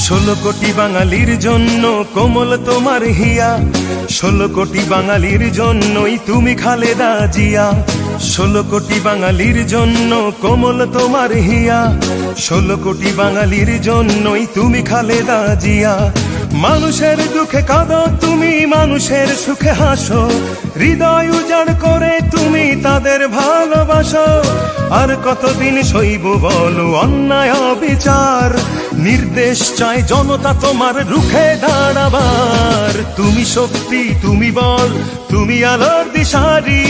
16 কোটি বাঙালির জন্য কোমল তোমার হিয়া, 16 কোটি বাঙালির জন্যই তুমি খালেদা জিয়া। 16 কোটি বাঙালির জন্য কোমল তোমার হিয়া, 16 কোটি বাঙালির জন্যই তুমি খালেদা জিয়া। মানুষের দুঃখে কাঁদো তুমি, মানুষের সুখে হাসো, হৃদয় উজাড় করে তুমি তাদের ভালোবাসো। আর কতদিন সইব বলো অন্যায় অবিচার, নির্দেশ চায় জনতা তোমার রুখে দাঁড়াবার। তুমি শক্তি, তুমি বল, তুমি আলোর দিশারি,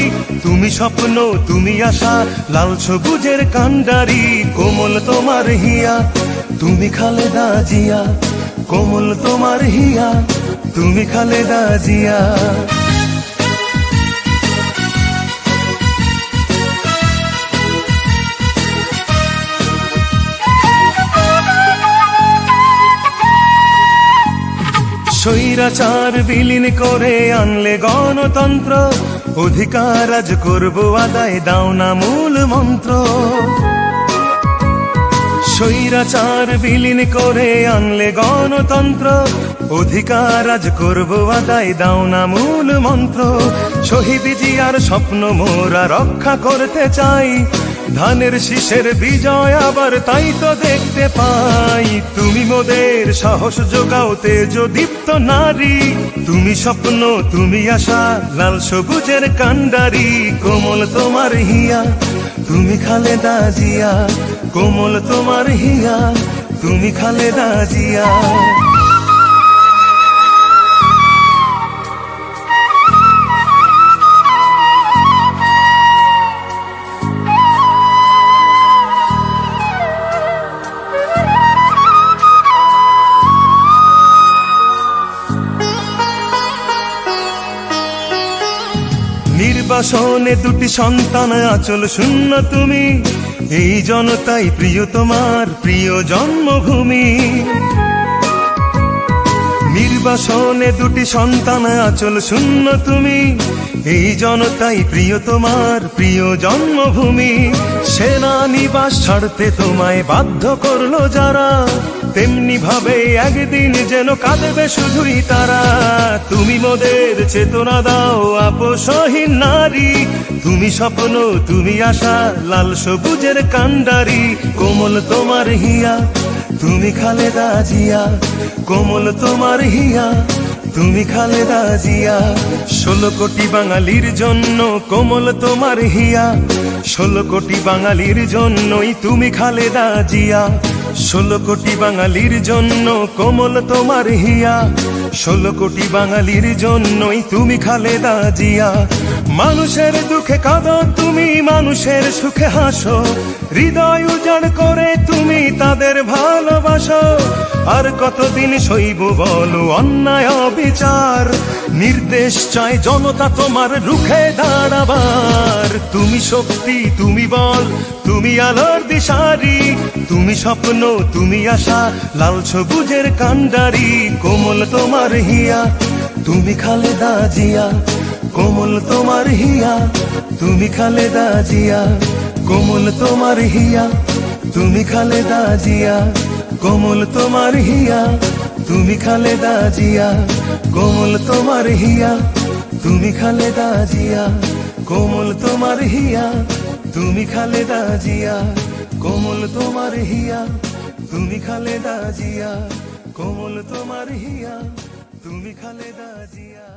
তুমি স্বপ্ন, তুমি আশা, লাল সবুজের কান্ডারি। কোমল তোমার হিয়া, তুমি খালেদা জিয়া, কোমল তোমার হিয়া, তুমি খালেদা জিয়া। স্বৈরাচার বিলীন করে আনলে গণতন্ত্র, অধিকার আজ করব আদায়, দাও না মূল মন্ত্র। স্বৈরাচার বিলীন করে আনলে গণতন্ত্র, অধিকার আজ করব আদায়, দাও না মূল মন্ত্র। শহীদ জিয়ার স্বপ্ন মোরা রক্ষা করতে চাই, ধানের শীষের বিজয় আবার তাই তো দেখতে পাই। তুমি মোদের সাহস যোগাও, তেজ দীপ্ত নারী, তুমি স্বপ্ন, তুমি আশা, লাল সবুজের কান্ডারি। কোমল তোমার হিয়া, তুমি খালেদা জিয়া, কোমল তোমার হিয়া, তুমি খালেদা জিয়া। নির্বাসনে দুটি সন্তান আঁচল শূন্য তুমি, এই জনতাই প্রিয় তোমার প্রিয় জন্মভূমি। নির্বাসনে দুটি সন্তান আঁচল শূন্য তুমি, এই জনতাই প্রিয় তোমার প্রিয় জন্মভূমি। সেনানিবাস ছাড়তে তোমায় বাধ্য করলো যারা, তেমনি ভাবে একদিন যেন কাঁদবে শুধুই তারা। তুমি মোদের চেতনা দাও আপোষহীন নারী, তুমি স্বপ্ন, তুমি আশা, লাল সবুজের কান্ডারি। কোমল তোমার হিয়া, তুমি খালেদা জিয়া, কোমল তোমার হিয়া, তুমি খালেদা জিয়া। 16 কোটি বাঙালির জন্য কোমল তোমার হিয়া, 16 কোটি বাঙালির জন্যই তুমি খালেদা জিয়া। 16 কোটি বাঙালির জন্য কোমল তোমার হিয়া, 16 কোটি বাঙালির জন্যই তুমি খালেদা জিয়া। মানুষের দুঃখে কাঁদো তুমি, মানুষের সুখে হাসো, হৃদয় উজাড় করে তুমি তাদের ভালোবাসো। আর কতদিন সইব বলো অন্যায় অবিচার, নির্দেশ চায় জনতা তোমার রুখে দাঁড়াবার। তুমি শক্তি, তুমি বল, তুমি আলোর দিশারি, তুমি স্বপ্ন, তুমি আশা, লাল সবুজের কান্ডারি। কোমল তোমার হিয়া, তুমি খালেদা জিয়া, কোমল তোমার হিয়া, তুমি খালেদা জিয়া। কোমল তোমার হিয়া, তুমি খালেদা জিয়া, কোমল তোমার হিয়া, তুমি খালেদা জিয়া। কোমল তোমার হিয়া, তুমি খালেদা জিয়া, কোমল তোমার হিয়া, তুমি খালেদা জিয়া। কোমল তোমার হিয়া, তুমি খালেদা জিয়া, কোমল তোমার হিয়া, তুমি খালেদা জিয়া।